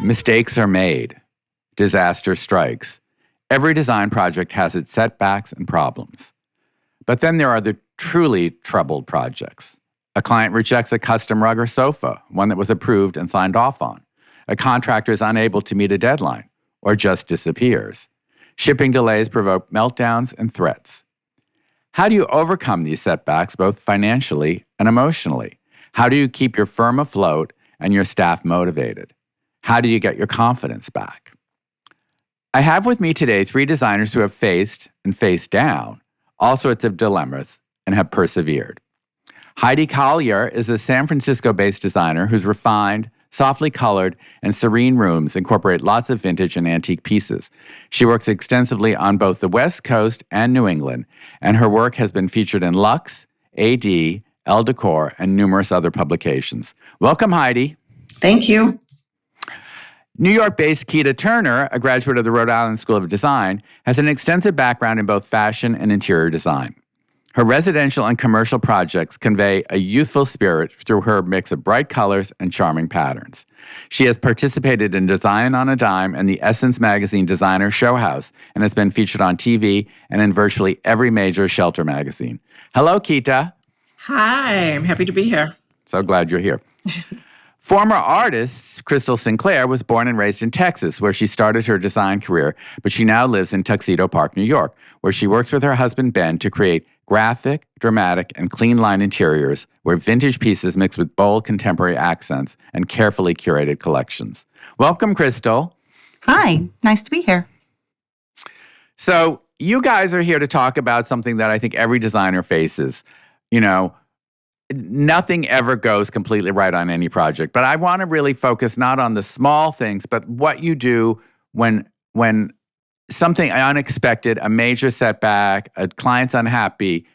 Mistakes are made. Disaster strikes. Every design project has its setbacks and problems. But then there are the truly troubled projects. A client rejects a custom rug or sofa, one that was approved and signed off on. A contractor is unable to meet a deadline or just disappears. Shipping delays provoke meltdowns and threats. How do you overcome these setbacks, both financially and emotionally? How do you keep your firm afloat and your staff motivated? How do you get your confidence back? I have with me today 3 designers who have faced and faced down all sorts of dilemmas and have persevered. Heidi Caillier is a San Francisco-based designer whose refined, softly colored, and serene rooms incorporate lots of vintage and antique pieces. She works extensively on both the West Coast and New England, and her work has been featured in Luxe, AD, Elle Decor, and numerous other publications. Welcome, Heidi. Thank you. New York-based Keita Turner, a graduate of the Rhode Island School of Design, has an extensive background in both fashion and interior design. Her residential and commercial projects convey a youthful spirit through her mix of bright colors and charming patterns. She has participated in Design on a Dime and the Essence Magazine Designer Show House and has been featured on TV and in virtually every major shelter magazine. Hello, Keita. Hi, I'm happy to be here. So glad you're here. Former artist Crystal Sinclair was born and raised in Texas, where she started her design career, but she now lives in Tuxedo Park, New York, where she works with her husband, Ben, to create graphic, dramatic, and clean-line interiors where vintage pieces mix with bold contemporary accents and carefully curated collections. Welcome, Crystal. Hi, nice to be here. So you guys are here to talk about something that I think every designer faces. You know, nothing ever goes completely right on any project, but I want to really focus not on the small things, but what you do when something unexpected, a major setback, a client's unhappy.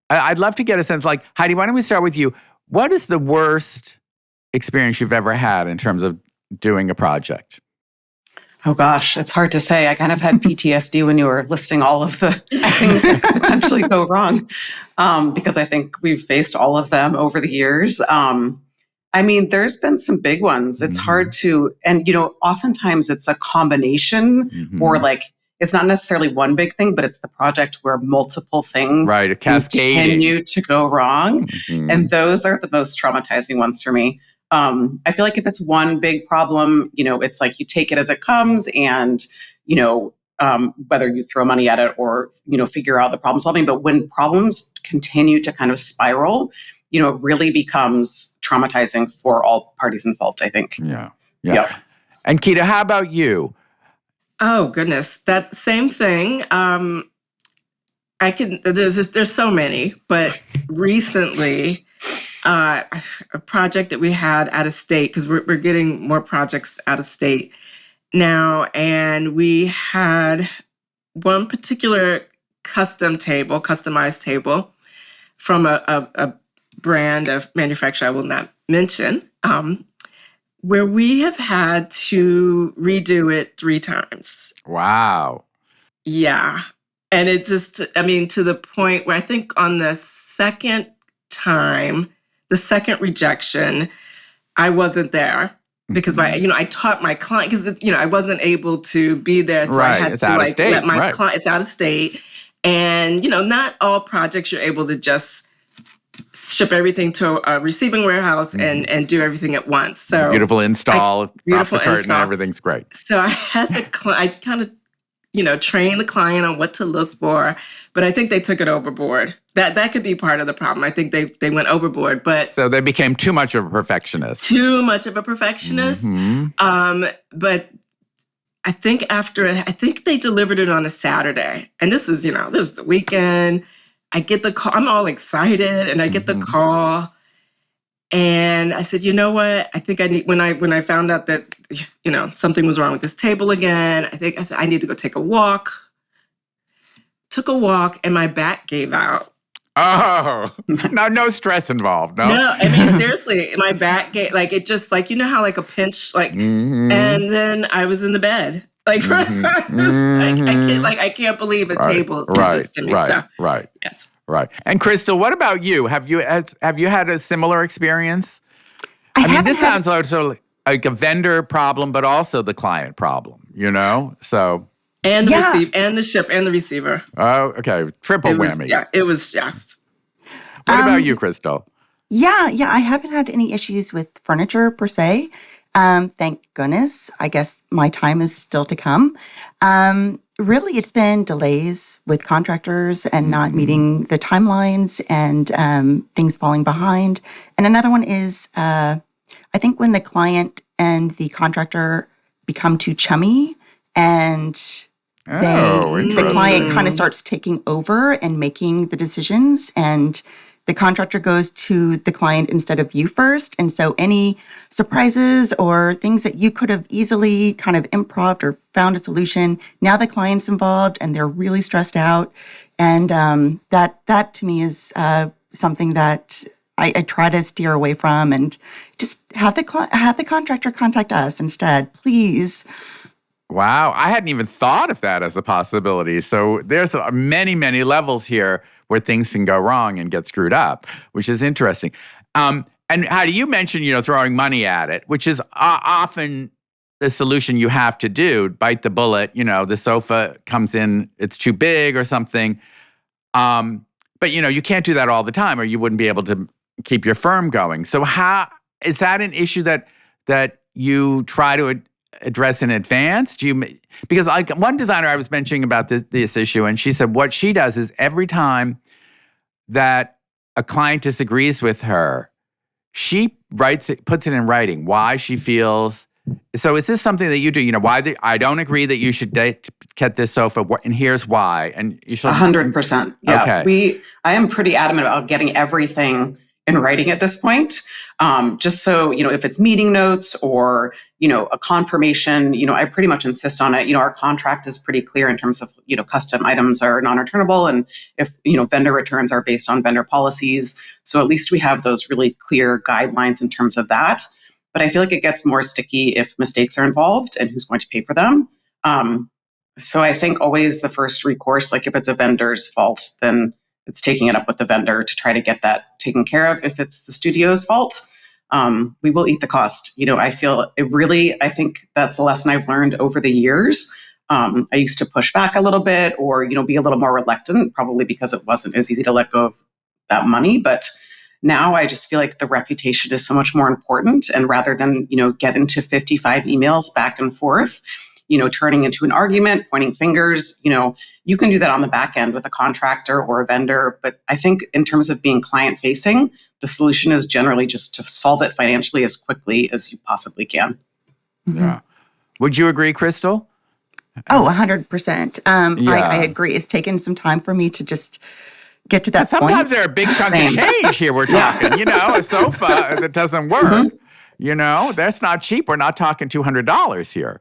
I'd love to get a sense, like, Heidi, why don't we start with you? What is the worst experience you've ever had in terms of doing a project? Oh gosh, it's hard to say. I kind of had PTSD when you were listing all of the things that could potentially go wrong, because I think we've faced all of them over the years. I mean, there's been some big ones. It's hard to, and oftentimes it's a combination or like, it's not necessarily one big thing, but it's the project where multiple things continue to go wrong. And those are the most traumatizing ones for me. I feel like if it's one big problem, it's like you take it as it comes and, whether you throw money at it or, figure out the problem solving. But when problems continue to kind of spiral, it really becomes traumatizing for all parties involved, I think. Yeah. And Keita, how about you? Oh, goodness. That same thing. There's so many, but recently, a project that we had out of state, because we're getting more projects out of state now, and we had one particular customized table from a brand of manufacturer I will not mention, where we have had to redo it 3 times. Wow. Yeah. And it just, to the point where I think on the second time, the second rejection, I wasn't there because I taught my client because I wasn't able to be there, so I had to let my client. It's out of state, and not all projects you're able to just ship everything to a receiving warehouse and do everything at once. So beautiful install, beautiful the curtain, install. Everything's great. So I had I kind of train the client on what to look for, but I think they took it overboard. That could be part of the problem. I think they went overboard, but so they became too much of a perfectionist. But I think they delivered it on a Saturday, and this was the weekend. I get the call. I'm all excited, and I get the call, and I said, you know what? I think I need. When I found out that something was wrong with this table again, I said I need to go take a walk. Took a walk, and my back gave out. Oh, no stress involved. No, seriously, my back gave it just how a pinch and then I was in the bed. I can't believe a table did this to me. Right. Yes. Right. And Crystal, what about you? Have you had a similar experience? This sounds so like a vendor problem, but also the client problem, So. And the and the ship and the receiver. Oh, okay. Triple whammy. It was, yes. What about you, Crystal? Yeah, I haven't had any issues with furniture per se. Thank goodness. I guess my time is still to come. Really, it's been delays with contractors and not meeting the timelines and things falling behind. And another one is, I think when the client and the contractor become too chummy and the client kind of starts taking over and making the decisions, and the contractor goes to the client instead of you first. And so any surprises or things that you could have easily kind of improv'd or found a solution, now the client's involved and they're really stressed out. And that to me is something that I try to steer away from, and just have the contractor contact us instead, please. Wow, I hadn't even thought of that as a possibility. So there's many, many levels here where things can go wrong and get screwed up, which is interesting. And Heidi, you mentioned, throwing money at it, which is often the solution you have to do. Bite the bullet. The sofa comes in, it's too big or something. But you can't do that all the time, or you wouldn't be able to keep your firm going. So how is that an issue that you try to address in advance? Because like one designer I was mentioning about this issue, and she said what she does is every time that a client disagrees with her, she puts it in writing why she feels. So is this something that you do? Why I don't agree that you should get this sofa, and here's why. And you should 100%. Yeah, okay. I am pretty adamant about getting everything in writing at this point. Just so, if it's meeting notes or, a confirmation, I pretty much insist on it. Our contract is pretty clear in terms of, custom items are non-returnable. And if, vendor returns are based on vendor policies. So at least we have those really clear guidelines in terms of that. But I feel like it gets more sticky if mistakes are involved and who's going to pay for them. So I think always the first recourse, like if it's a vendor's fault, then it's taking it up with the vendor to try to get that taken care of. If it's the studio's fault, we will eat the cost. I think that's a lesson I've learned over the years. I used to push back a little bit or, be a little more reluctant, probably because it wasn't as easy to let go of that money. But now I just feel like the reputation is so much more important. And rather than, get into 55 emails back and forth, turning into an argument, pointing fingers, you can do that on the back end with a contractor or a vendor. But I think in terms of being client facing, the solution is generally just to solve it financially as quickly as you possibly can. Yeah. Would you agree, Crystal? Oh, 100%. I agree. It's taken some time for me to just get to that point. Sometimes there are big chunks of change here we're talking. A sofa that doesn't work. That's not cheap. We're not talking $200 here.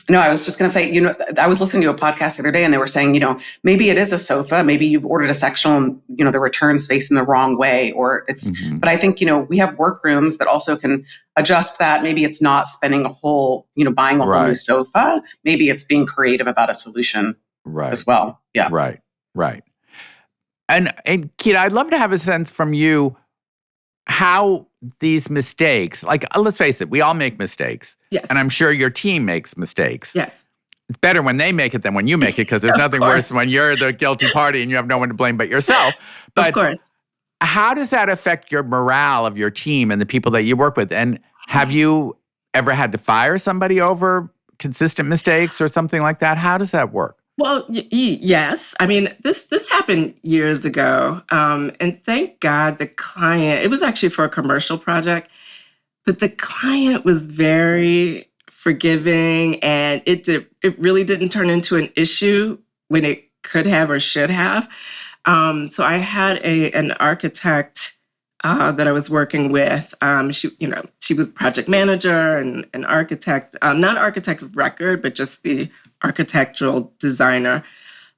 No, I was just going to say, I was listening to a podcast the other day and they were saying, maybe it is a sofa. Maybe you've ordered a sectional and, the return's facing the wrong way or it's, but I think, we have workrooms that also can adjust that. Maybe it's not spending buying a whole new sofa. Maybe it's being creative about a solution as well. Yeah. Right. And Keita, I'd love to have a sense from you how these mistakes, like let's face it, we all make mistakes. Yes. And I'm sure your team makes mistakes. Yes. It's better when they make it than when you make it because there's nothing worse when you're the guilty party and you have no one to blame but yourself. But of course. How does that affect your morale of your team and the people that you work with? And have you ever had to fire somebody over consistent mistakes or something like that? How does that work? Well, yes. I mean, this happened years ago. And thank God the client, it was actually for a commercial project, but the client was very forgiving and it really didn't turn into an ip when it could have or should have. So I had an architect that I was working with. She was project manager and an architect, not architect of record, but just the architectural designer.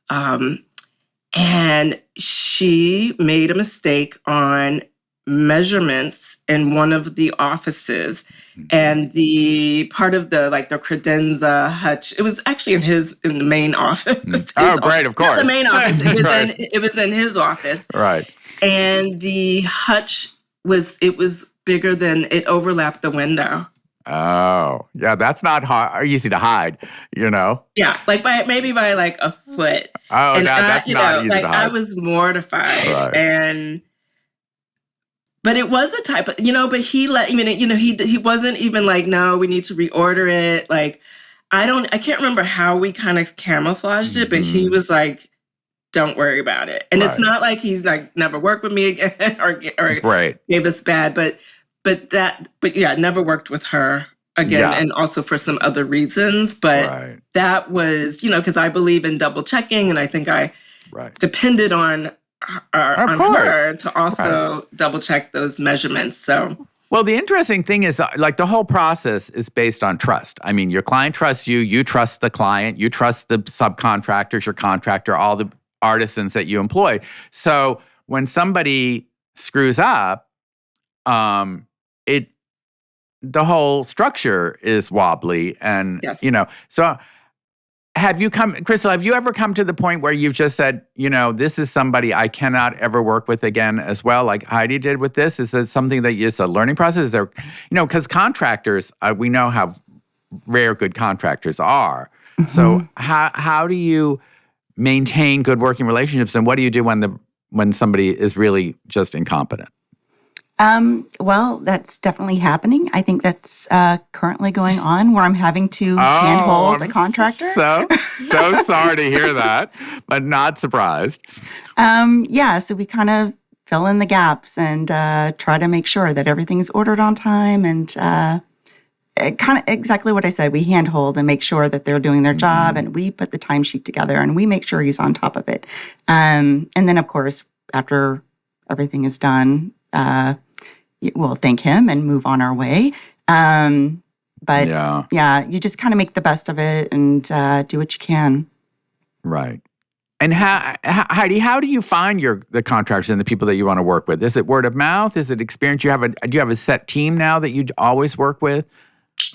And she made a mistake on measurements in one of the offices. And the part of the credenza hutch, it was actually in the main office. Oh, great, of course. Not the main office. It was in his office. Right. And the hutch was bigger than it overlapped the window. Oh, yeah, that's not easy to hide, you know? Yeah, like maybe by like a foot. Oh, And that's not easy to I hide. was mortified. Right. But it was a type of, but he he wasn't even like, no, we need to reorder it. Like, I can't remember how we kind of camouflaged it, but he was like, don't worry about it. And it's not like he's like never worked with me again or gave us bad, but never worked with her again. Yeah. And also for some other reasons. But that was, because I believe in double checking. And I think I depended on her to also double check those measurements. So, well, the interesting thing is like the whole process is based on trust. I mean, your client trusts you, you trust the client, you trust the subcontractors, your contractor, all the artisans that you employ. So when somebody screws up, the whole structure is wobbly, and so. Crystal, have you ever come to the point where you've just said, this is somebody I cannot ever work with again as well, like Heidi did with this? Is it something that is a learning process? Is there, because contractors, we know how rare good contractors are. Mm-hmm. So how do you maintain good working relationships, and what do you do when somebody is really just incompetent? Well, that's definitely happening. I think that's currently going on where I'm having to handhold a contractor. So sorry to hear that, but not surprised. So we kind of fill in the gaps and try to make sure that everything's ordered on time, and kind of exactly what I said. We handhold and make sure that they're doing their job, and we put the timesheet together and we make sure he's on top of it. And then, of course, after everything is done, we'll thank him and move on our way. But you just kind of make the best of it and do what you can. Right. And Heidi, how do you find the contractors and the people that you want to work with? Is it word of mouth? Is it experience? Do you have a set team now that you always work with?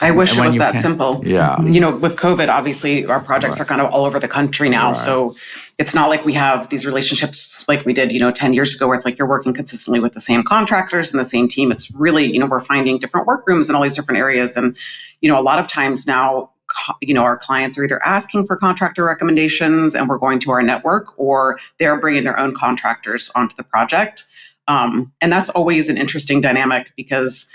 I wish it was that simple. Yeah. With COVID, obviously, our projects are kind of all over the country now. Right. So it's not like we have these relationships like we did, 10 years ago, where it's like you're working consistently with the same contractors and the same team. It's really, we're finding different work rooms in all these different areas. And, a lot of times now, our clients are either asking for contractor recommendations and we're going to our network, or they're bringing their own contractors onto the project. And that's always an interesting dynamic because,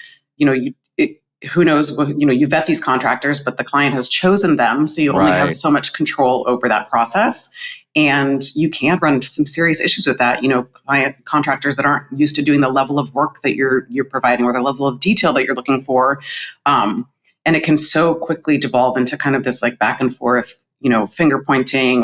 who knows, you vet these contractors, but the client has chosen them. So you only have so much control over that process. And you can run into some serious issues with that. Contractors that aren't used to doing the level of work that you're providing or the level of detail that you're looking for. And it can so quickly devolve into kind of this like back and forth, finger pointing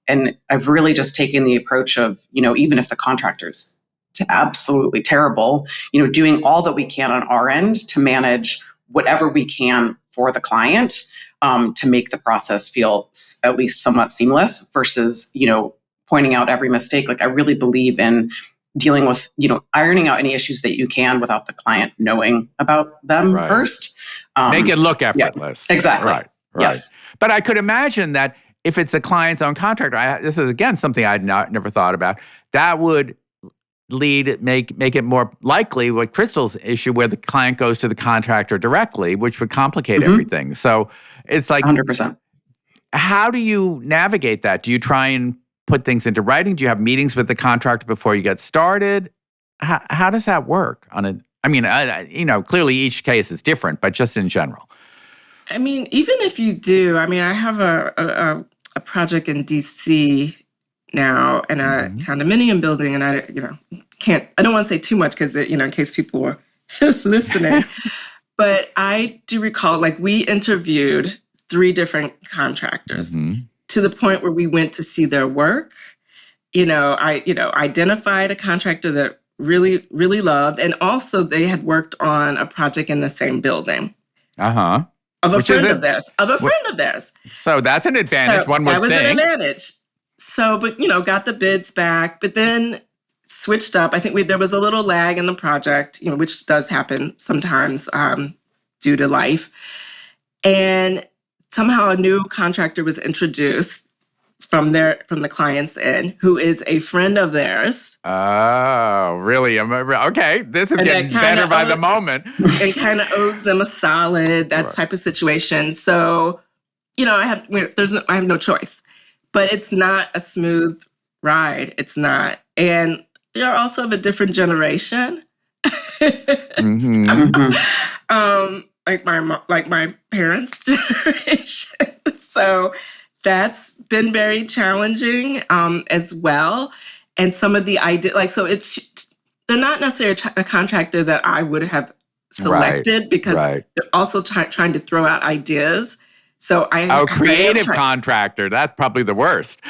and I've really just taken the approach of, even if the contractor's absolutely terrible, doing all that we can on our end to manage whatever we can for the client, to make the process feel at least somewhat seamless versus, pointing out every mistake. Like I really believe in dealing with, ironing out any issues that you can without the client knowing about them first. Make it look effortless. Yeah, exactly. Right. Yes. But I could imagine that if it's a client's own contractor, this is again something I'd never thought about, that would make it more likely with Crystal's issue where the client goes to the contractor directly, which would complicate everything. So it's like 100%. How do you navigate that? Do you try and put things into writing? Do you have meetings with the contractor before you get started? How does that work? Clearly each case is different, but just in general. I mean, even if you do, I have a project in DC now in a condominium building, and I don't want to say too much because in case people were listening, but I do recall we interviewed 3 different contractors to the point where we went to see their work. I identified a contractor that really, really loved, and also they had worked on a project in the same building. Of a friend of theirs. So that's an advantage, one would think. That was an advantage. So, but, got the bids back, but then switched up. I think there was a little lag in the project, which does happen sometimes due to life. And somehow a new contractor was introduced from the client's end, who is a friend of theirs. Oh, really? Okay, this is And getting better by the moment. And kind of owes them a solid, that type of situation. So, I have no choice. But it's not a smooth ride. It's not. And they're also of a different generation. Like my parents' generation. So that's been very challenging as well. And some of the idea, they're not necessarily a contractor that I would have selected because they're also trying to throw out ideas. So creative contractor. That's probably the worst.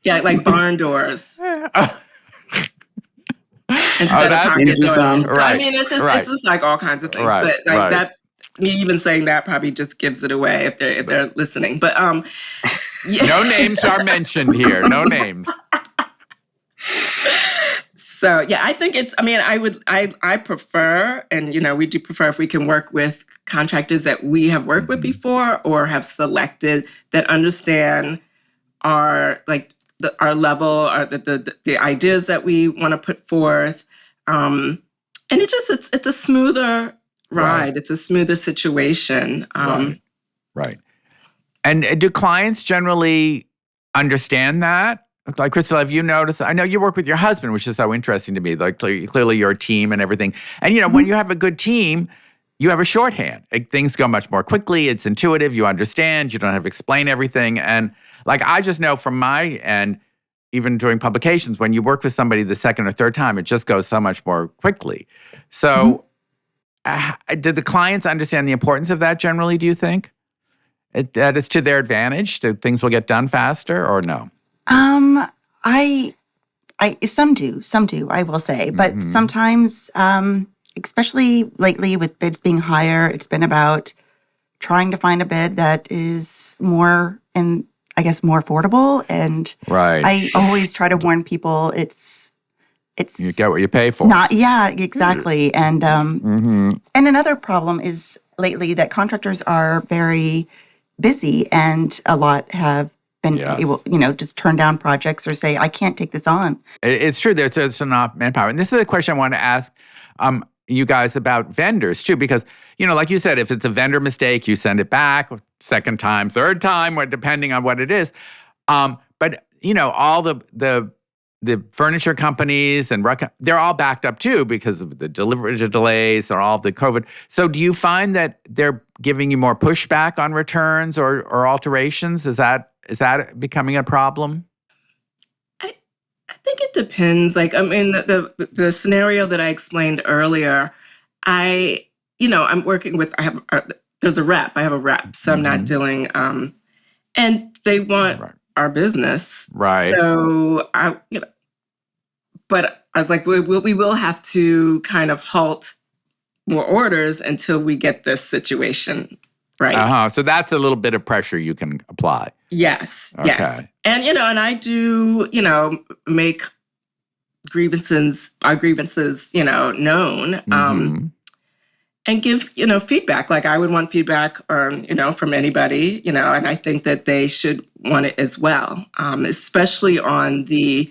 Yeah, like barn doors. Instead of pocket doors. I mean, it's just like all kinds of things. But that, me even saying that probably just gives it away if they're listening. But yeah. No names are mentioned here. No names. So yeah, I think I prefer, and we do prefer if we can work with contractors that we have worked with before or have selected that understand our level, or the ideas that we want to put forth, and it's a smoother ride. It's a smoother situation. Right. And do clients generally understand that? Like, Crystal, have you noticed? I know you work with your husband, which is so interesting to me. Like, clearly you're a team and everything. And, when you have a good team, you have a shorthand. Things go much more quickly. It's intuitive. You understand. You don't have to explain everything. And, I just know from my end, even during publications, when you work with somebody the second or third time, it just goes so much more quickly. So do the clients understand the importance of that generally, do you think? That it's to their advantage, that things will get done faster, or no? I some do, I will say, but sometimes, especially lately with bids being higher, it's been about trying to find a bid that is more affordable. And I always try to warn people it's you get what you pay for. Exactly. And and another problem is lately that contractors are very busy, and a lot have been able, just turn down projects or say, I can't take this on. It's true. There's enough manpower. And this is a question I want to ask you guys about vendors too, because, like you said, if it's a vendor mistake, you send it back second time, third time, or depending on what it is. But, all the furniture companies and they're all backed up too because of the delivery delays or all of the COVID. So do you find that they're giving you more pushback on returns or alterations? Is that becoming a problem? I think it depends. The scenario that I explained earlier, I'm working with, there's a rep. I have a rep, so I'm not dealing, and they want our business. Right. So but I was like, we will have to kind of halt more orders until we get this situation right. So that's a little bit of pressure you can apply. Yes. Okay. Yes. And, and I do, make our grievances, known, and give, feedback. Like I would want feedback, from anybody, and I think that they should want it as well, especially on the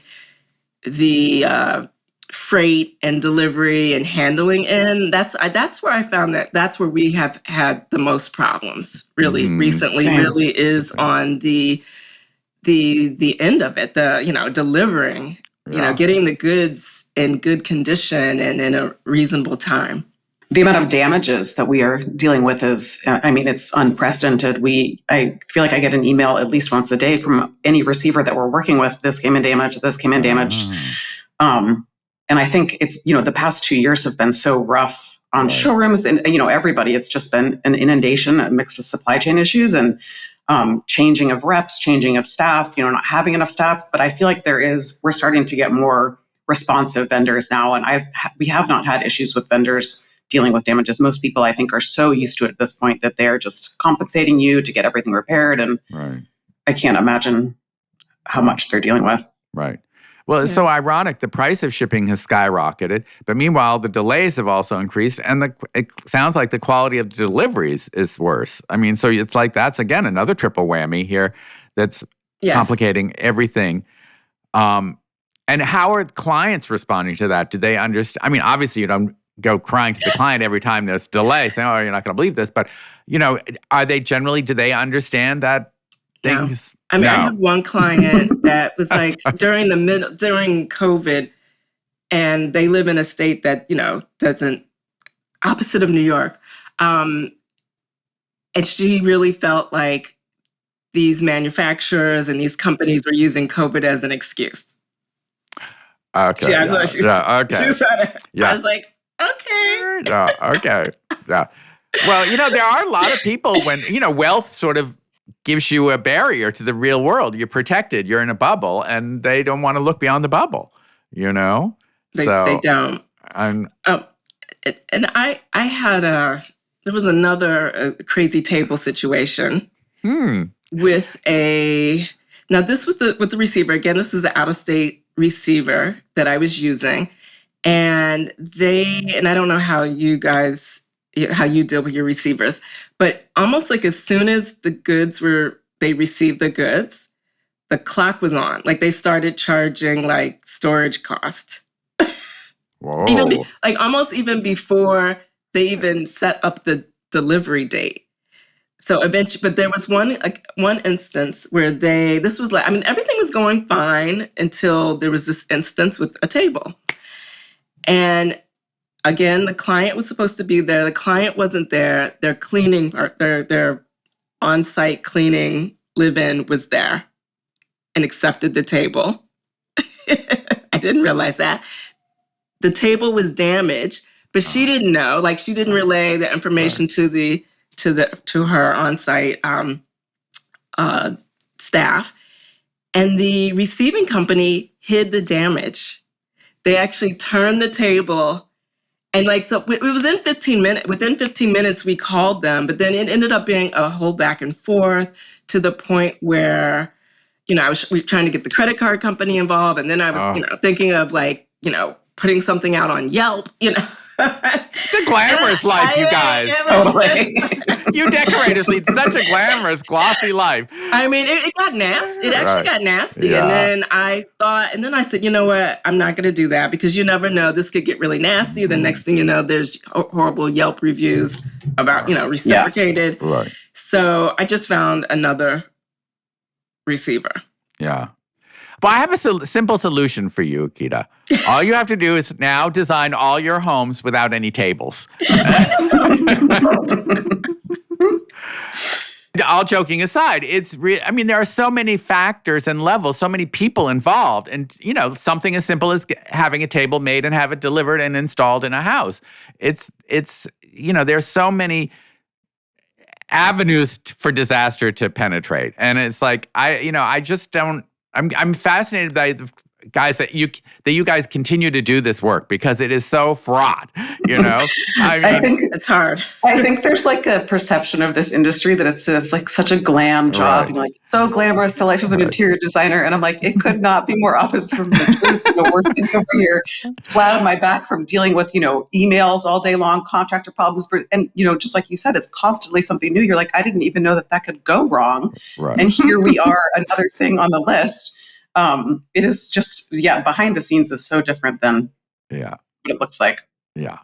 freight and delivery and handling end. That's where I found that's where we have had the most problems really recently. Same. Really is on the end of it, delivering, getting the goods in good condition and in a reasonable time. The amount of damages that we are dealing with is, it's unprecedented. I feel like I get an email at least once a day from any receiver that we're working with. This came in damaged. This came in damaged. And I think it's, the past 2 years have been so rough on showrooms and, everybody. It's just been an inundation mixed with supply chain issues and changing of reps, changing of staff, not having enough staff. But I feel like we're starting to get more responsive vendors now. And we have not had issues with vendors dealing with damages. Most people, I think, are so used to it at this point that they're just compensating you to get everything repaired. And I can't imagine how much they're dealing with. Right. Well, it's so ironic. The price of shipping has skyrocketed, but meanwhile, the delays have also increased, and it sounds like the quality of the deliveries is worse. So it's like that's, again, another triple whammy here that's Yes. complicating everything. And how are clients responding to that? Do they understand? I mean, obviously you don't go crying to the client every time there's delay, saying, "Oh, you're not going to believe this." But are they generally? Do they understand that things? No. I mean, I have one client that was like during COVID, and they live in a state that doesn't opposite of New York, and she really felt like these manufacturers and these companies were using COVID as an excuse. Okay. She said it. Yeah. I was like, okay. Yeah. Okay. Yeah. Well, there are a lot of people when, wealth sort of gives you a barrier to the real world. You're protected. You're in a bubble, and they don't want to look beyond the bubble, They don't. And I had there was another crazy table situation with now this was with the receiver. Again, this was an out-of-state receiver that I was using. And I don't know how you guys, how you deal with your receivers, but almost like as soon as they received the goods, the clock was on. Like they started charging like storage costs. whoa. Almost even before they even set up the delivery date. So eventually, but there was one instance where everything was going fine until there was this instance with a table. And again, the client was supposed to be there. The client wasn't there. Their cleaning part, their on-site cleaning live-in was there and accepted the table. I didn't realize that. The table was damaged, but she didn't know. Like she didn't relay the information to her on-site staff. And the receiving company hid the damage. They actually turned the table, and so it was in 15 minutes. Within 15 minutes, we called them, but then it ended up being a whole back and forth to the point where, we were trying to get the credit card company involved, and then I was, thinking of putting something out on Yelp, It's a glamorous life, you guys. Totally. You decorators lead such a glamorous, glossy life. I mean, it got nasty. It actually got nasty. Yeah. And then I said, you know what? I'm not going to do that because you never know. This could get really nasty. The next thing you know, there's horrible Yelp reviews about, reciprocated. Yeah. Right. So I just found another receiver. Yeah. But I have a simple solution for you, Keita. All you have to do is now design all your homes without any tables. All joking aside, there are so many factors and levels, so many people involved. And, something as simple as having a table made and have it delivered and installed in a house. There's so many avenues for disaster to penetrate. And it's like, I just don't, I'm fascinated by the guys that you guys continue to do this work because it is so fraught, I think it's hard. I think there's a perception of this industry that it's like such a glam job, Right. and so glamorous, the life of an interior designer. And I'm like, it could not be more opposite from the truth. We're sitting over here flat on my back from dealing with, emails all day long, contractor problems. And, just like you said, it's constantly something new. You're like, I didn't even know that could go wrong. Right. And here we are, another thing on the list. It is just, behind the scenes is so different than what it looks like. Yeah.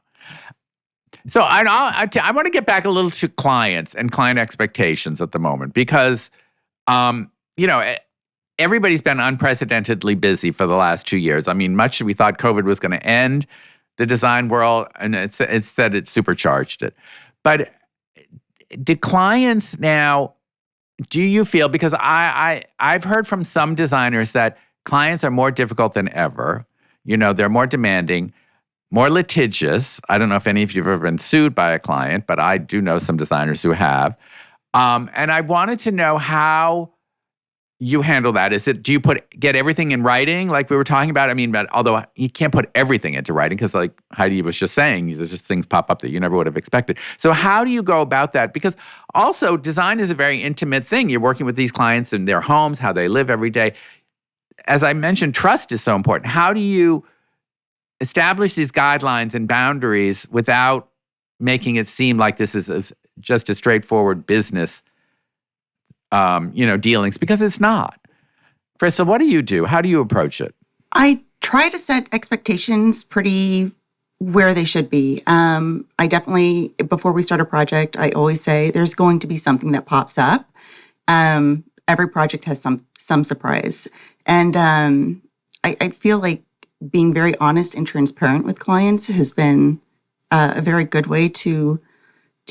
So I want to get back a little to clients and client expectations at the moment because, everybody's been unprecedentedly busy for the last 2 years. I mean, we thought COVID was going to end the design world, and it said it supercharged it. But do clients now... Do you feel, because I've heard from some designers that clients are more difficult than ever. They're more demanding, more litigious. I don't know if any of you have ever been sued by a client, but I do know some designers who have. And I wanted to know how you handle that. Do you get everything in writing like we were talking about? I mean, but although you can't put everything into writing because like Heidi was just saying, there's just things pop up that you never would have expected. So how do you go about that? Because also design is a very intimate thing. You're working with these clients in their homes, how they live every day. As I mentioned, trust is so important. How do you establish these guidelines and boundaries without making it seem like this is just a straightforward business dealings, because it's not. Crystal, what do you do? How do you approach it? I try to set expectations pretty where they should be. I definitely, before we start a project, I always say there's going to be something that pops up. Every project has some surprise. And I feel like being very honest and transparent with clients has been a very good way to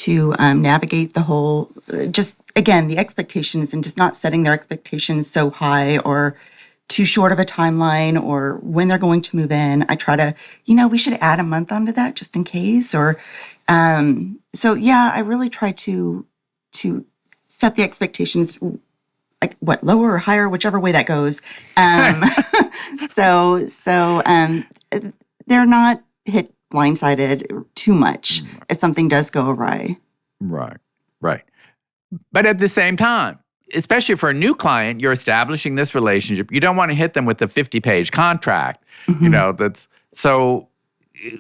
navigate the whole, just again, the expectations and just not setting their expectations so high or too short of a timeline or when they're going to move in. I try to, we should add a month onto that just in case. Or, so yeah, I really try to set the expectations like lower or higher, whichever way that goes. So they're not hit blindsided too much if something does go awry. Right. But at the same time, especially for a new client, you're establishing this relationship. You don't want to hit them with a 50-page contract. That's so.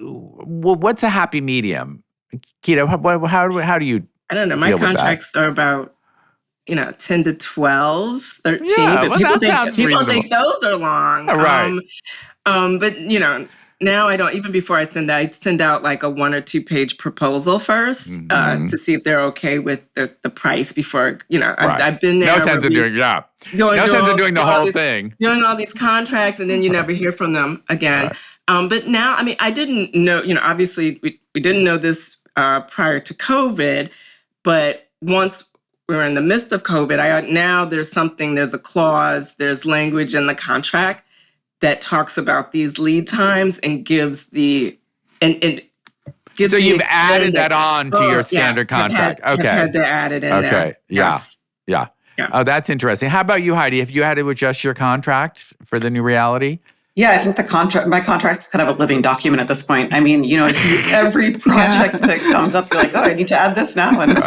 What's a happy medium? Keita, how do you? I don't know. My contracts are about 10 to 12, 13. Yeah, but people think those are long. Right. But now I don't, even before I send out like a 1 or 2 page proposal first to see if they're okay with the price before, I've been there. No sense in doing the whole thing. Doing all these contracts and then you never hear from them again. Right. But now, I didn't know, obviously we didn't know this prior to COVID, but once we're in the midst of COVID, now there's a clause, there's language in the contract that talks about these lead times and gives the So you've added that on to your standard contract. Okay. I've had to add it in there. Okay. Yeah. Oh, that's interesting. How about you, Heidi? Have you had to adjust your contract for the new reality? Yeah, I think my contract's kind of a living document at this point. Every project that comes up, you're like, oh, I need to add this now, and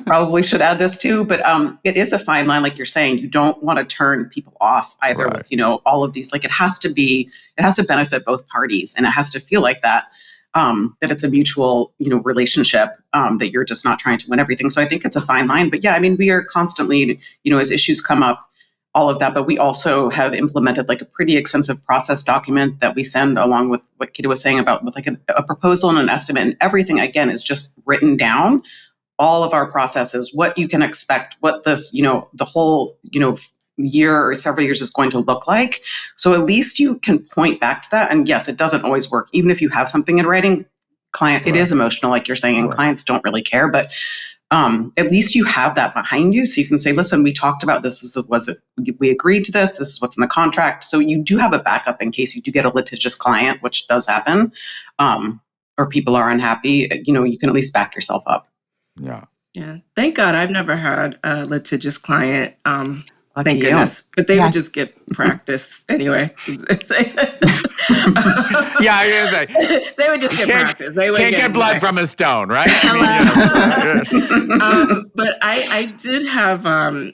probably should add this too. But it is a fine line, like you're saying. You don't want to turn people off either with, all of these. Like it has to benefit both parties, and it has to feel like that it's a mutual, relationship, that you're just not trying to win everything. So I think it's a fine line. But yeah, we are constantly, as issues come up, all of that, but we also have implemented like a pretty extensive process document that we send along with what Keita was saying about with like a proposal and an estimate, and everything again is just written down, all of our processes, what you can expect, what this, the whole, year or several years is going to look like. So at least you can point back to that. And yes, it doesn't always work. Even if you have something in writing, it is emotional, like you're saying, and clients don't really care, but at least you have that behind you. So you can say, listen, we talked about this. We agreed to this. This is what's in the contract. So you do have a backup in case you do get a litigious client, which does happen, or people are unhappy. You can at least back yourself up. Yeah. Yeah. Thank God I've never had a litigious client. Thank you. goodness. But they would just get practice anyway. Yeah, they would just get practice. They can't get blood from a stone, right? But I did have,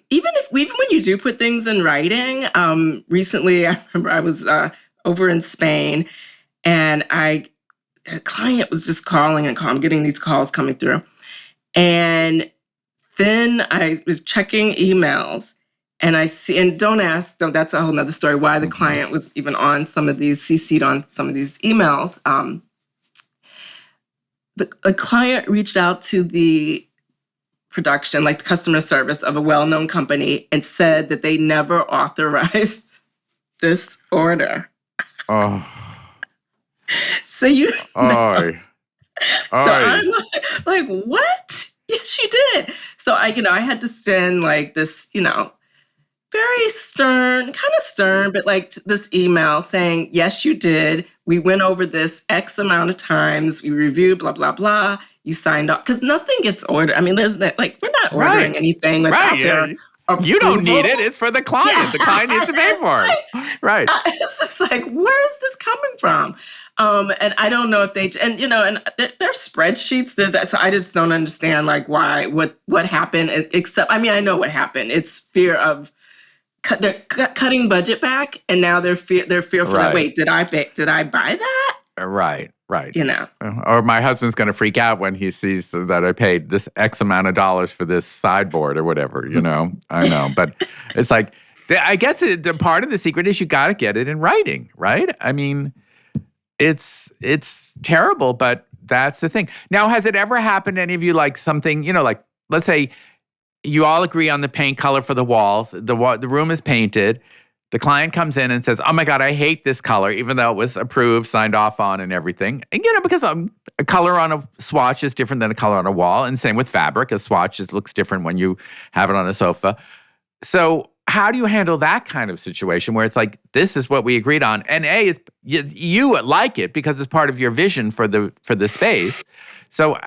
even when you do put things in writing, recently I remember I was over in Spain, and a client was just calling and calling, getting these calls coming through. And then I was checking emails, and I see, and that's a whole nother story, why the client was even on some of these, CC'd on some of these emails. The client reached out to the production, like the customer service of a well-known company, and said that they never authorized this order. Oh. So you know. So I'm like, what? Yes, you did. So I had to send like this, very stern, but like this email saying, yes, you did. We went over this X amount of times. We reviewed, blah, blah, blah. You signed off. Because nothing gets ordered. There's that, like, we're not ordering anything that's out there. You don't need it. It's for the client. Yeah. The client needs to pay for it. Right. It's just like, where is this coming from? And I don't know if and there's spreadsheets. There's that. So I just don't understand like why, what happened, except, I know what happened. It's fear of, they're cutting budget back, and now they're fearful. Like, wait, did I buy that? Right. Or my husband's going to freak out when he sees that I paid this X amount of dollars for this sideboard or whatever. I know, but it's like I guess the part of the secret is you got to get it in writing, right? I mean, it's terrible, but that's the thing. Now, has it ever happened to any of you, like something, like let's say you all agree on the paint color for the walls, the room is painted, the client comes in and says, oh my God, I hate this color, even though it was approved, signed off on and everything. And, because a color on a swatch is different than a color on a wall. And same with fabric. A swatch looks different when you have it on a sofa. So how do you handle that kind of situation where it's like, this is what we agreed on? And you like it because it's part of your vision for the space. So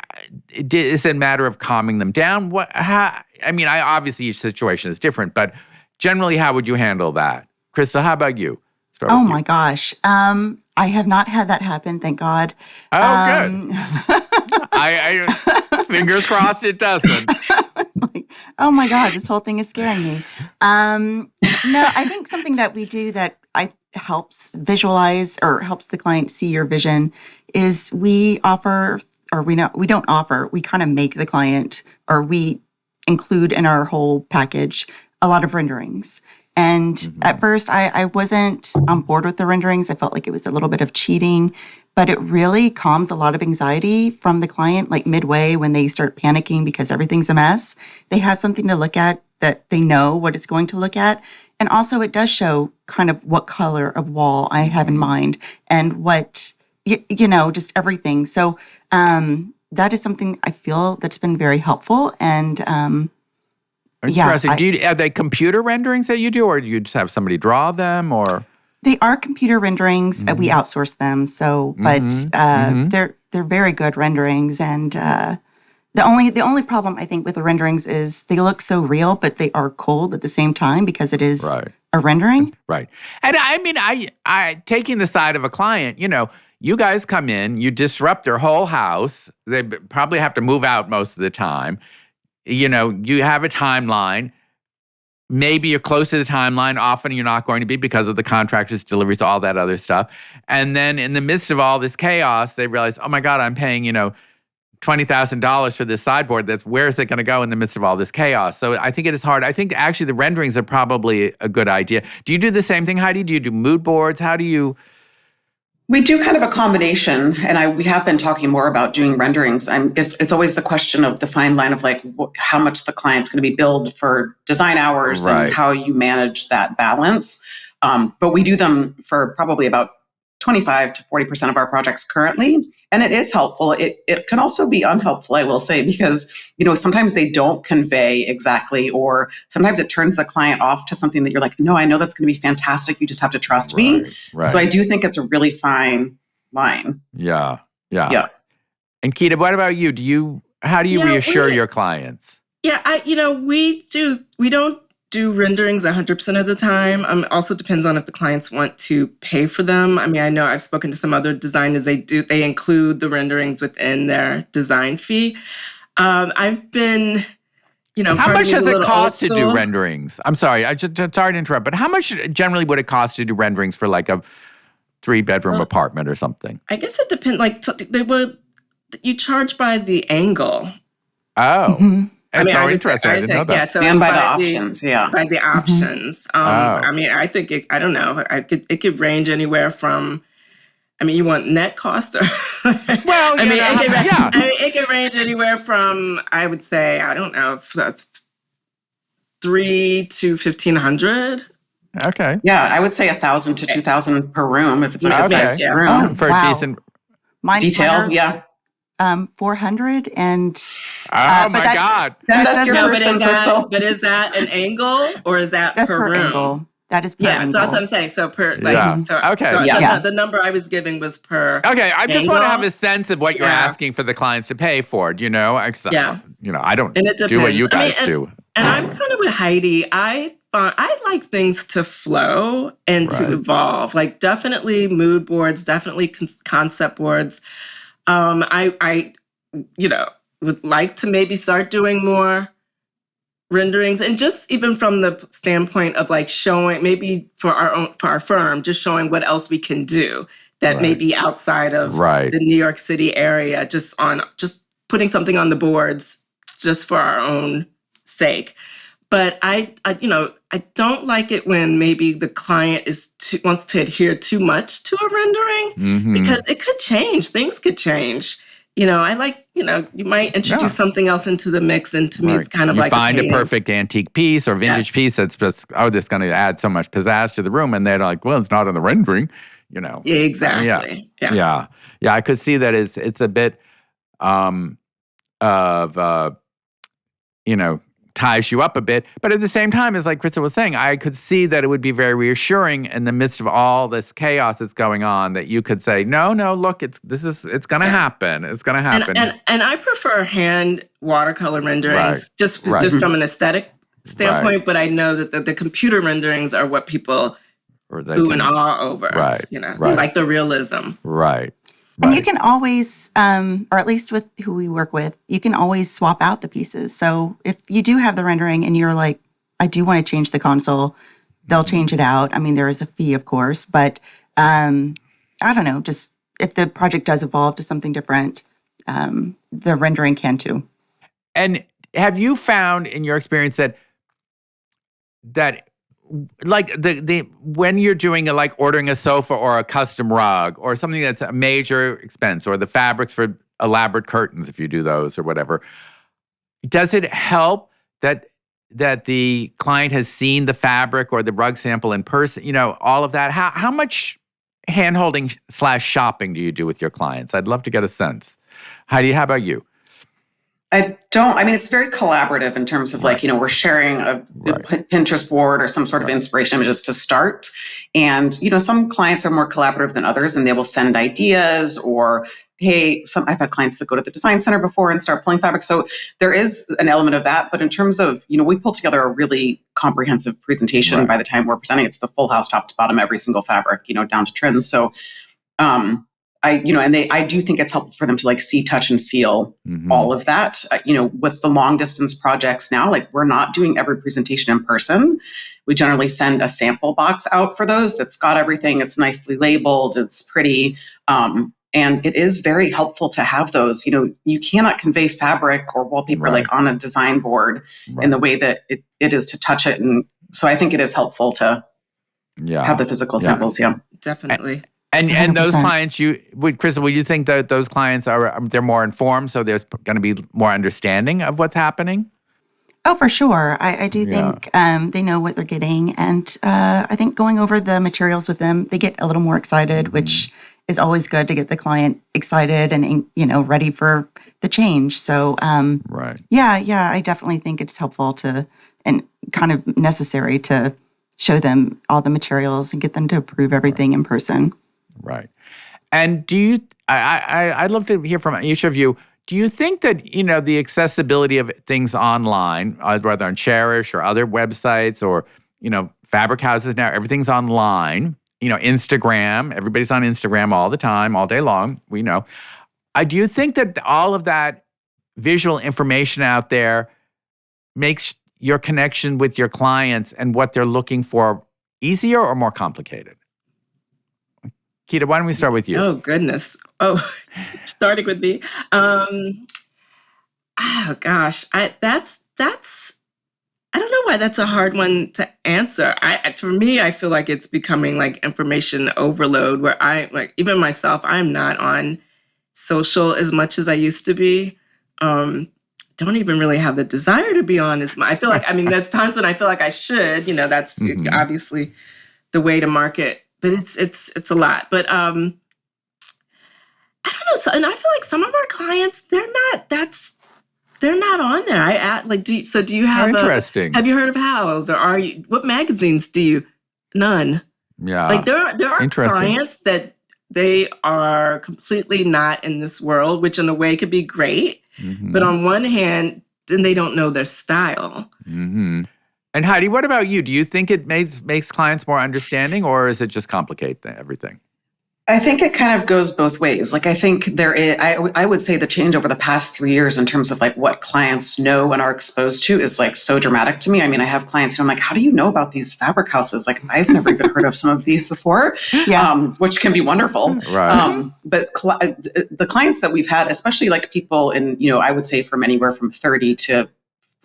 is it a matter of calming them down? Obviously each situation is different, but generally, how would you handle that? Crystal, how about you? Oh my gosh. I have not had that happen, thank God. Oh, good. I fingers crossed it doesn't. Oh my God, this whole thing is scaring me. No, I think something that we do that helps visualize or helps the client see your vision is we offer, or we don't offer, we kind of make the client, or we include in our whole package a lot of renderings. And at first, I wasn't on board with the renderings. I felt like it was a little bit of cheating, but it really calms a lot of anxiety from the client, like midway when they start panicking because everything's a mess. They have something to look at that they know what it's going to look at. And also it does show kind of what color of wall I have in mind and what, just everything. So that is something I feel that's been very helpful. And interesting. Are they computer renderings that you do, or do you just have somebody draw them, or? They are computer renderings. We outsource them. So, but they're very good renderings. And the only problem I think with the renderings is they look so real, but they are cold at the same time because it is a rendering. Right. And I taking the side of a client, you guys come in, you disrupt their whole house. They probably have to move out most of the time. You have a timeline. Maybe you're close to the timeline. Often you're not going to be because of the contractors, deliveries, all that other stuff. And then in the midst of all this chaos, they realize, oh my God, I'm paying, $20,000 for this sideboard. Where is it going to go in the midst of all this chaos? So I think it is hard. I think actually the renderings are probably a good idea. Do you do the same thing, Heidi? Do you do mood boards? How do you? We do kind of a combination, and we have been talking more about doing renderings. It's always the question of the fine line of like how much the client's going to be billed for design hours and how you manage that balance. But we do them for probably about 25 to 40% of our projects currently. And it is helpful. It can also be unhelpful, I will say, because, sometimes they don't convey exactly, or sometimes it turns the client off to something that you're like, no, I know that's going to be fantastic. You just have to trust me. Right. So I do think it's a really fine line. Yeah. And Keita, what about you? How do you reassure your clients? Yeah, we don't do renderings 100% of the time. Also depends on if the clients want to pay for them. I know I've spoken to some other designers. They include the renderings within their design fee. I've been, how much does it cost to do renderings? I'm sorry, sorry to interrupt, but how much generally would it cost to do renderings for like a 3-bedroom apartment or something? I guess it depends. Like you charge by the angle. Oh. That's so interesting. I didn't know that. Yeah, so and by the options, by the options. I think I don't know. It could range anywhere from. You want net cost, or well, it could range anywhere from, I would say, I don't know, $300 to $1,500. Okay. Yeah, I would say $1,000 to $2,000 per room if it's a good sized room for a decent details. Yeah. 400 and oh my God! Send us your person, Crystal. But is that an angle or is that that's per room? Angle? That is per angle. So that's what I'm saying. So per the number I was giving was per. Okay, I just want to have a sense of what you're asking for the clients to pay for it. I don't do what you guys do. And I'm kind of with Heidi. I like things to flow and to evolve. Like definitely mood boards, definitely concept boards. I would like to maybe start doing more renderings, and just even from the standpoint of like showing, maybe for our firm, just showing what else we can do that may be outside of the New York City area, just putting something on the boards just for our own sake. But I don't like it when maybe the client wants to adhere too much to a rendering because it could change. Things could change. I like, you might introduce something else into the mix. And to me, it's kind of you like find a perfect antique piece or vintage piece that's just, this is going to add so much pizzazz to the room. And they're like, well, it's not in the rendering, Yeah, exactly. Yeah. I could see that it's a bit ties you up a bit. But at the same time, as like Crystal was saying, I could see that it would be very reassuring in the midst of all this chaos that's going on that you could say, no, look, it's going to happen. It's going to happen. And I prefer hand watercolor renderings just from an aesthetic standpoint. Right. But I know that the computer renderings are what people ooh and ah over. Right. They like the realism. Right. And you can always, or at least with who we work with, you can always swap out the pieces. So if you do have the rendering and you're like, I do want to change the console, they'll change it out. I mean, there is a fee, of course, but I don't know, just if the project does evolve to something different, the rendering can too. And have you found in your experience that like the when you're doing like ordering a sofa or a custom rug or something that's a major expense, or the fabrics for elaborate curtains if you do those or whatever, does it help that the client has seen the fabric or the rug sample in person, all of that? How much hand-holding / shopping do you do with your clients? I'd love to get a sense. Heidi, how about you? It's very collaborative in terms of we're sharing a Pinterest board or some sort of inspiration images to start. And, some clients are more collaborative than others and they will send ideas or, hey, I've had clients that go to the design center before and start pulling fabric. So there is an element of that. But in terms of, we pull together a really comprehensive presentation by the time we're presenting. It's the full house, top to bottom, every single fabric, down to trims. So, I do think it's helpful for them to see, touch, and feel all of that. With the long distance projects now, we're not doing every presentation in person. We generally send a sample box out for those that's got everything. It's nicely labeled. It's pretty. And it is very helpful to have those. You cannot convey fabric or wallpaper on a design board in the way that it is to touch it. And so I think it is helpful to have the physical samples. Yeah, definitely. And those clients, Crystal, would you think that those clients they're more informed, so there's going to be more understanding of what's happening? Oh, for sure. I do think they know what they're getting. And I think going over the materials with them, they get a little more excited, which is always good to get the client excited and, ready for the change. So, I definitely think it's helpful and kind of necessary to show them all the materials and get them to approve everything in person. Right. And I'd love to hear from each of you. Do you think that, the accessibility of things online, whether on Chairish or other websites or, fabric houses now, everything's online, Instagram, everybody's on Instagram all the time, all day long, we know. Do you think that all of that visual information out there makes your connection with your clients and what they're looking for easier or more complicated? Keita, why don't we start with you? Oh, goodness. Oh, starting with me. Oh, gosh. That's I don't know why that's a hard one to answer. For me, I feel like it's becoming information overload where even myself, I'm not on social as much as I used to be. Don't even really have the desire to be on as much. I feel like, there's times when I feel like I should, that's obviously the way to market. But it's a lot. But I don't know. So, and I feel like some of our clients, they're not on there. Do you have interesting? Have you heard of House, or what magazines do you? None. Yeah. There are clients that they are completely not in this world, which in a way could be great. But on one hand, then they don't know their style. And Heidi, what about you? Do you think it makes clients more understanding, or is it just complicate everything? I think it kind of goes both ways. I think there is, I would say the change over the past 3 years in terms of what clients know and are exposed to is so dramatic to me. I have clients who I'm how do you know about these fabric houses? I've never even heard of some of these before, which can be wonderful. Right. But the clients that we've had, especially people in, I would say from anywhere from 30 to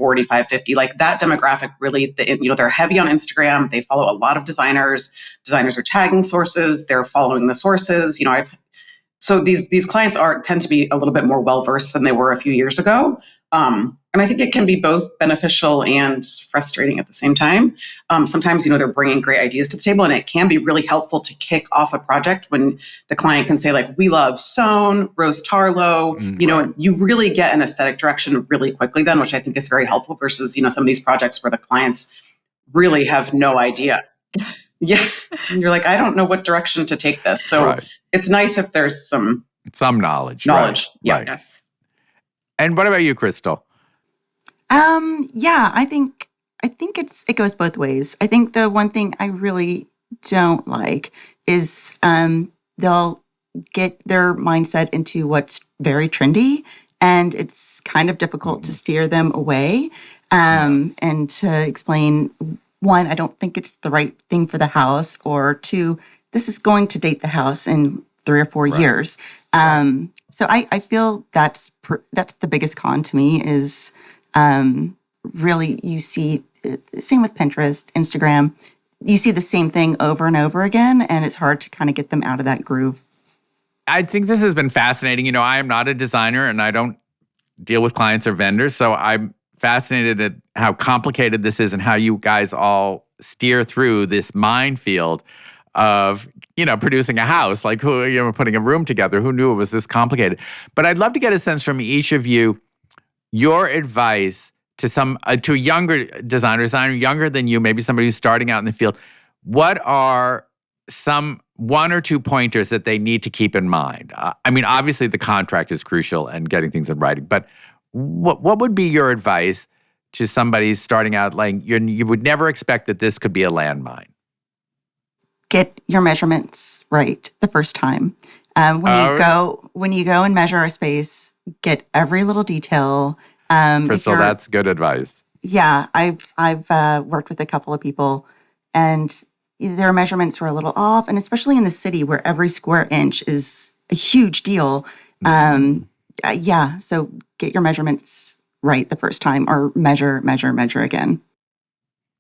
45, 50, like that demographic really, they're heavy on Instagram. They follow a lot of designers. Designers are tagging sources. They're following the sources. So these clients tend to be a little bit more well-versed than they were a few years ago. And I think it can be both beneficial and frustrating at the same time. Sometimes, they're bringing great ideas to the table, and it can be really helpful to kick off a project when the client can say, like, we love Sown, Rose Tarlow, and you really get an aesthetic direction really quickly then, which I think is very helpful versus, some of these projects where the clients really have no idea. Yeah. And you're like, I don't know what direction to take this. So it's nice if there's some knowledge. Knowledge. Right. Yeah. Right. Yes. And what about you, Crystal? Yeah, I think it goes both ways. I think the one thing I really don't like is they'll get their mindset into what's very trendy, and it's kind of difficult to steer them away and to explain, one, I don't think it's the right thing for the house, or two, this is going to date the house in 3 or 4 years. So I feel that's the biggest con to me is really you see, same with Pinterest, Instagram, you see the same thing over and over again, and it's hard to kind of get them out of that groove. I think this has been fascinating. I am not a designer and I don't deal with clients or vendors, so I'm fascinated at how complicated this is and how you guys all steer through this minefield of, producing a house, like putting a room together. Who knew it was this complicated? But I'd love to get a sense from each of you, your advice to a younger designer younger than you, maybe somebody who's starting out in the field. What are some 1 or 2 pointers that they need to keep in mind? Obviously the contract is crucial and getting things in writing, but what would be your advice to somebody starting out? Like you would never expect that this could be a landmine. Get your measurements right the first time. When you go and measure a space, get every little detail. Crystal, that's good advice. Yeah, I've worked with a couple of people, and their measurements were a little off, and especially in the city where every square inch is a huge deal. So get your measurements right the first time, or measure again.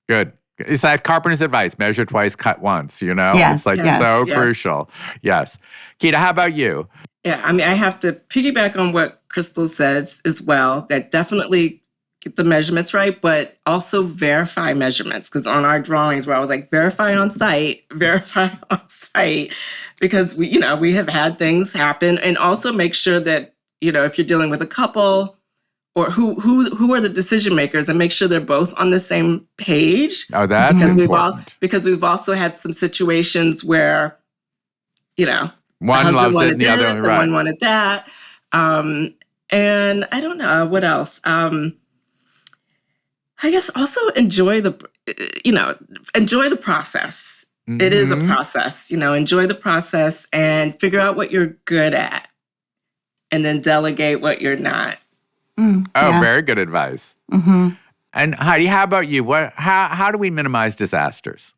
Good. It's that carpenter's advice, measure twice, cut once, Yes, It's so crucial. Yes. Keita, how about you? Yeah, I have to piggyback on what Crystal says as well, that definitely get the measurements right, but also verify measurements. Because on our drawings, where I was like, verify on site, because we have had things happen. And also make sure that, if you're dealing with a couple, or who are the decision makers, and make sure they're both on the same page. Oh, that's important. Because we've also had some situations where, one loves it and the other, right. One wanted that. And I don't know what else. I guess also enjoy the process. Mm-hmm. It is a process, enjoy the process and figure out what you're good at, and then delegate what you're not. Very good advice. Mm-hmm. And Heidi, how about you? How do we minimize disasters?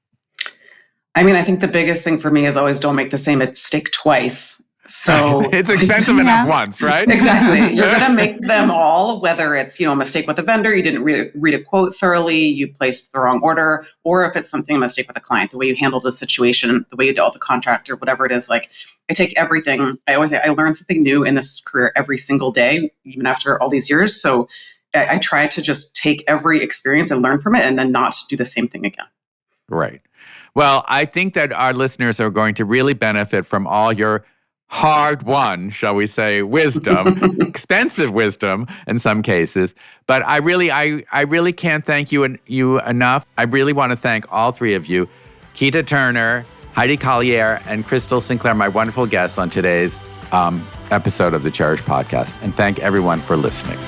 I think the biggest thing for me is always don't make the same mistake twice. So it's expensive enough once, right? Exactly. You're going to make them all, whether it's, a mistake with a vendor, you didn't read a quote thoroughly, you placed the wrong order, or if it's a mistake with a client, the way you handled a situation, the way you dealt with the contractor, whatever it is. Like, I take everything. I always say I learn something new in this career every single day, even after all these years. So I try to just take every experience and learn from it, and then not do the same thing again. Right. Well, I think that our listeners are going to really benefit from all your hard-won, shall we say, wisdom, expensive wisdom in some cases. But I really can't thank you enough. I really want to thank all three of you, Keita Turner, Heidi Caillier, and Crystal Sinclair, my wonderful guests on today's episode of the Chairish podcast. And thank everyone for listening.